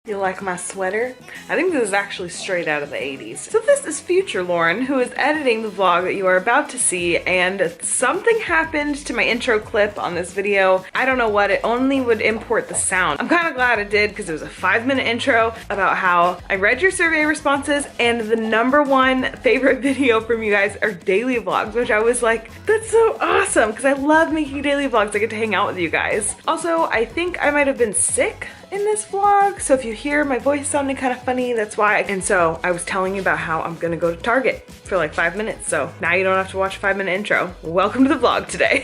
You like my sweater? I think this is actually straight out of the 80s. So this is future Lauren, who is editing the vlog that you are about to see, and something happened to my intro clip on this video. I don't know what, it only would import the sound. I'm kind of glad it did because it was a 5-minute intro about how I read your survey responses, and the #1 favorite video from you guys are daily vlogs, which I was like, that's so awesome because I love making daily vlogs. I get to hang out with you guys. Also, I think I might have been sick in this vlog, so if you hear my voice sounding kind of funny, that's why. And so I was telling you about how I'm gonna go to Target for like 5 minutes, so now you don't have to watch a 5-minute intro. Welcome to the vlog today.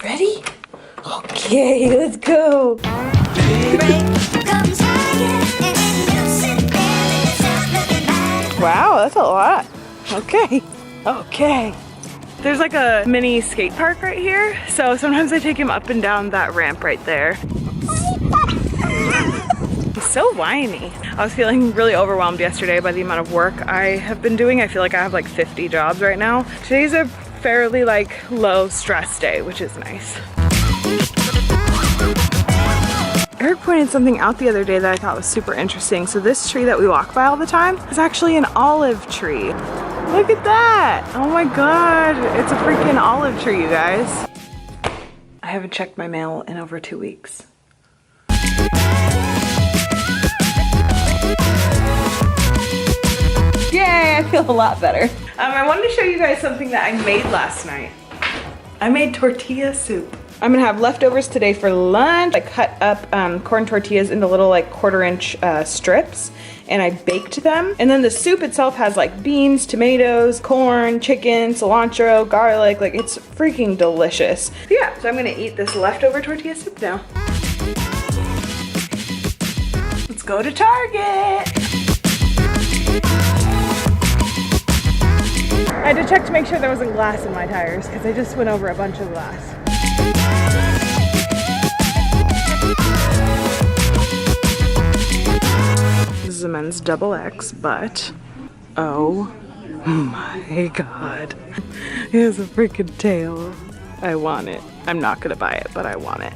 Ready? Okay, let's go. Wow, that's a lot. Okay, okay. There's like a mini skate park right here, so sometimes I take him up and down that ramp right there. He's so whiny. I was feeling really overwhelmed yesterday by the amount of work I have been doing. I feel like I have like 50 jobs right now. Today's a fairly like low stress day, which is nice. Eric pointed something out the other day that I thought was super interesting. So this tree that we walk by all the time is actually an olive tree. Look at that! Oh my god, it's a freaking olive tree, you guys. I haven't checked my mail in over 2 weeks. Yay, I feel a lot better. I wanted to show you guys something that I made last night. I made tortilla soup. I'm gonna have leftovers today for lunch. I cut up corn tortillas into little like 1/4-inch strips, and I baked them. And then the soup itself has like beans, tomatoes, corn, chicken, cilantro, garlic. Like, it's freaking delicious. But yeah, so I'm gonna eat this leftover tortilla soup now. Let's go to Target. I had to check to make sure there wasn't glass in my tires because I just went over a bunch of glass. This is a men's XXX, but oh my god, it has a freaking tail. I want it. I'm not gonna buy it, but I want it.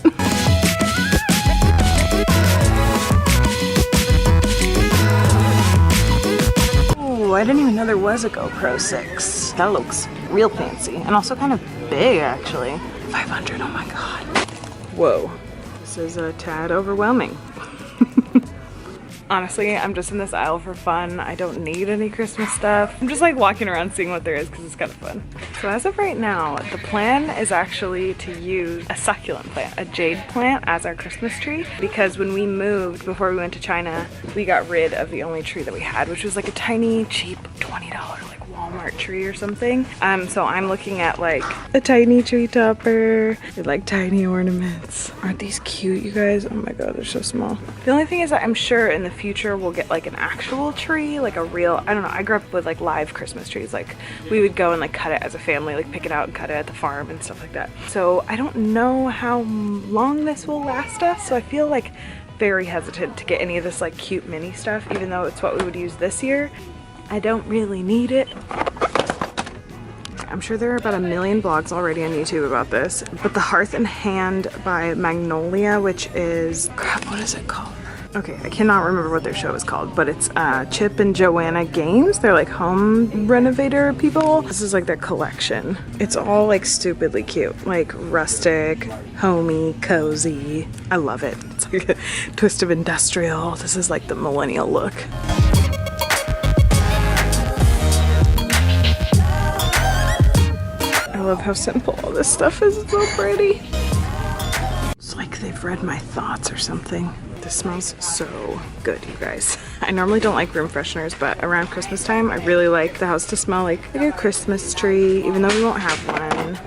Oh, I didn't even know there was a GoPro 6. That looks real fancy and also kind of big, actually. 500, oh my god. Whoa, this is a tad overwhelming. Honestly, I'm just in this aisle for fun. I don't need any Christmas stuff. I'm just like walking around seeing what there is because it's kind of fun. So as of right now, the plan is actually to use a succulent plant, a jade plant, as our Christmas tree, because when we moved, before we went to China, we got rid of the only tree that we had, which was like a tiny, cheap $20 like Walmart tree or something. So I'm looking at like a tiny tree topper with like tiny ornaments. Aren't these cute, you guys? Oh my god, they're so small. The only thing is that I'm sure in the future we'll get like an actual tree, like a real, I don't know, I grew up with like live Christmas trees. Like, we would go and like cut it as a family, like pick it out and cut it at the farm and stuff like that. So I don't know how long this will last us, so I feel like very hesitant to get any of this like cute mini stuff, even though it's what we would use this year. I don't really need it. I'm sure there are about 1 million blogs already on YouTube about this, but the Hearth and Hand by Magnolia, which is, crap, what is it called? Okay, I cannot remember what their show is called, but it's Chip and Joanna Games. They're like home renovator people. This is like their collection. It's all like stupidly cute, like rustic, homey, cozy. I love it. It's like a twist of industrial. This is like the millennial look. I love how simple all this stuff is. It's so pretty. It's like they've read my thoughts or something. This smells so good, you guys. I normally don't like room fresheners, but around Christmas time, I really like the house to smell like a Christmas tree, even though we won't have one.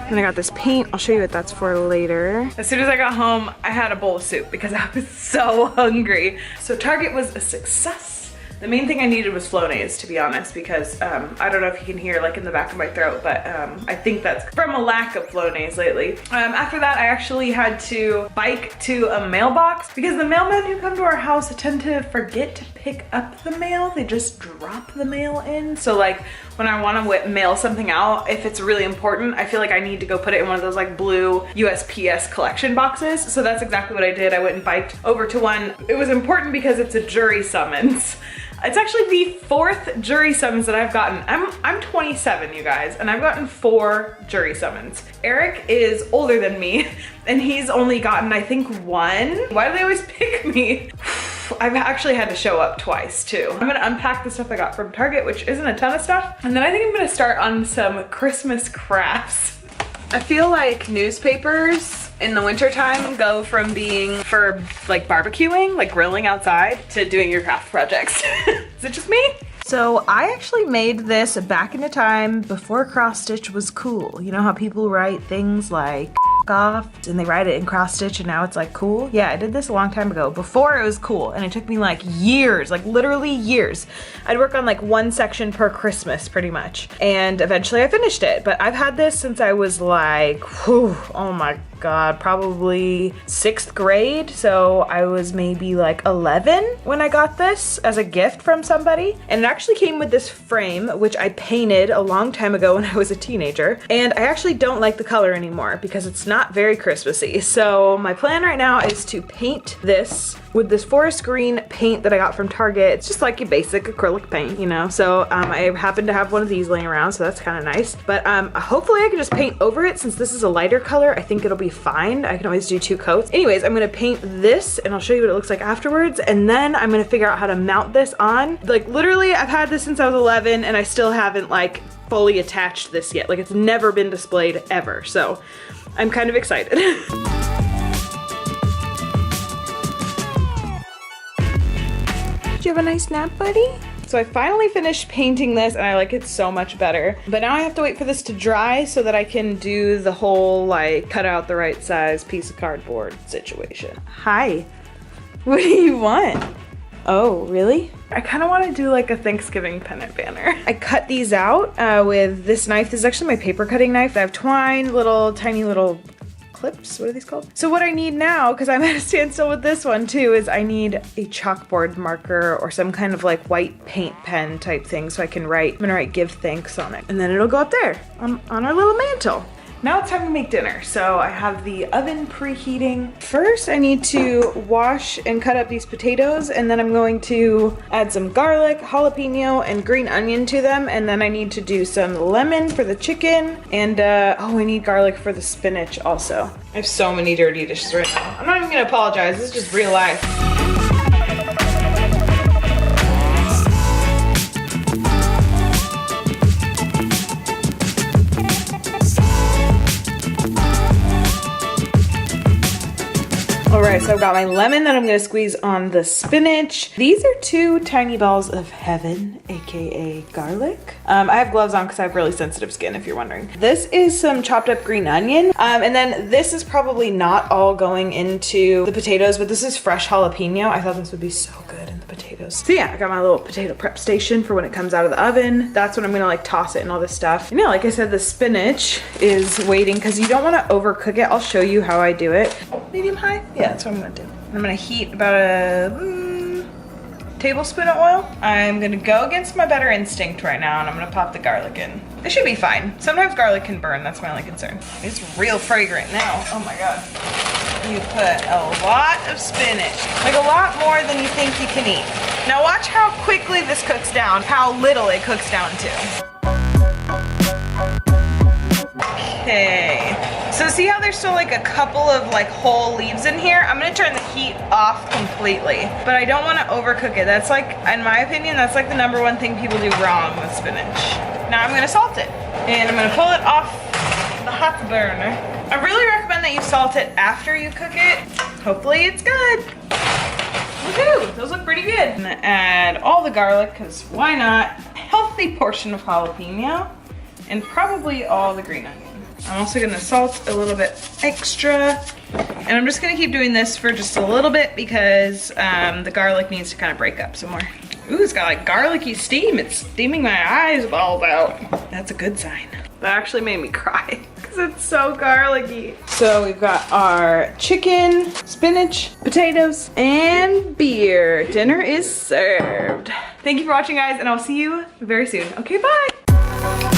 And I got this paint. I'll show you what that's for later. As soon as I got home, I had a bowl of soup because I was so hungry. So Target was a success. The main thing I needed was Flonase, to be honest, because I don't know if you can hear like in the back of my throat, but I think that's from a lack of Flonase lately. After that, I actually had to bike to a mailbox because the mailmen who come to our house tend to forget to pick up the mail. They just drop the mail in. So like when I want to mail something out, if it's really important, I feel like I need to go put it in one of those like blue USPS collection boxes. So that's exactly what I did. I went and biked over to one. It was important because it's a jury summons. It's actually the 4th jury summons that I've gotten. I'm 27, you guys, and I've gotten 4 jury summons. Eric is older than me, and he's only gotten, I think, 1. Why do they always pick me? I've actually had to show up twice too. I'm gonna unpack the stuff I got from Target, which isn't a ton of stuff, and then I think I'm gonna start on some Christmas crafts. I feel like newspapers in the wintertime go from being for like barbecuing, like grilling outside, to doing your craft projects. Is it just me? So I actually made this back in a time before cross stitch was cool. You know how people write things like off and they write it in cross stitch and now it's like cool? Yeah, I did this a long time ago before it was cool, and it took me like years, like literally years. I'd work on like 1 section per Christmas pretty much, and eventually I finished it. But I've had this since I was like, whew, oh my God, probably 6th grade. So I was maybe like 11 when I got this as a gift from somebody. And it actually came with this frame, which I painted a long time ago when I was a teenager. And I actually don't like the color anymore because it's not very Christmassy. So my plan right now is to paint this with this forest green paint that I got from Target. It's just like a basic acrylic paint, you know? So I happen to have one of these laying around, so that's kind of nice. But hopefully I can just paint over it. Since this is a lighter color, I think it'll be fine. I can always do 2 coats. Anyways, I'm gonna paint this and I'll show you what it looks like afterwards. And then I'm gonna figure out how to mount this on. Like literally, I've had this since I was 11 and I still haven't like fully attached this yet. Like it's never been displayed ever. So I'm kind of excited. Did you have a nice nap, buddy? So I finally finished painting this and I like it so much better. But now I have to wait for this to dry so that I can do the whole like cut out the right size piece of cardboard situation. Hi, what do you want? Oh, really? I kind of want to do like a Thanksgiving pennant banner. I cut these out with this knife. This is actually my paper cutting knife. I have twine, tiny little clips, what are these called? So what I need now, because I'm at a standstill with this one too, is I need a chalkboard marker or some kind of like white paint pen type thing so I can write, I'm gonna write give thanks on it. And then it'll go up there on our little mantle. Now it's time to make dinner. So I have the oven preheating. First, I need to wash and cut up these potatoes, and then I'm going to add some garlic, jalapeno, and green onion to them. And then I need to do some lemon for the chicken, and oh, I need garlic for the spinach also. I have so many dirty dishes right now. I'm not even gonna apologize, this is just real life. All right, so I've got my lemon that I'm gonna squeeze on the spinach. These are 2 tiny balls of heaven, AKA garlic. I have gloves on because I have really sensitive skin, if you're wondering. This is some chopped up green onion. And then this is probably not all going into the potatoes, but this is fresh jalapeno. I thought this would be so good in the potatoes. So yeah, I got my little potato prep station for when it comes out of the oven. That's when I'm gonna like toss it and all this stuff. And yeah, like I said, the spinach is waiting because you don't wanna overcook it. I'll show you how I do it. Medium high? Yeah, that's what I'm gonna do. I'm gonna heat about a tablespoon of oil. I'm gonna go against my better instinct right now and I'm gonna pop the garlic in. It should be fine. Sometimes garlic can burn, that's my only concern. It's real fragrant now, oh my God. You put a lot of spinach, like a lot more than you think you can eat. Now watch how quickly this cooks down, how little it cooks down to. Okay, so see how there's still like a couple of like whole leaves in here? I'm gonna turn the heat off completely, but I don't wanna overcook it. That's like, in my opinion, that's like the #1 thing people do wrong with spinach. Now I'm gonna salt it, and I'm gonna pull it off the hot burner. I really recommend that you salt it after you cook it. Hopefully it's good. Woohoo, those look pretty good. I'm gonna add all the garlic, because why not? A healthy portion of jalapeno, and probably all the green onion. I'm also gonna salt a little bit extra, and I'm just gonna keep doing this for just a little bit because the garlic needs to kind of break up some more. Ooh, it's got like garlicky steam. It's steaming my eyes balls out. That's a good sign. That actually made me cry because it's so garlicky. So we've got our chicken, spinach, potatoes, and beer. Dinner is served. Thank you for watching, guys, and I'll see you very soon. Okay, bye.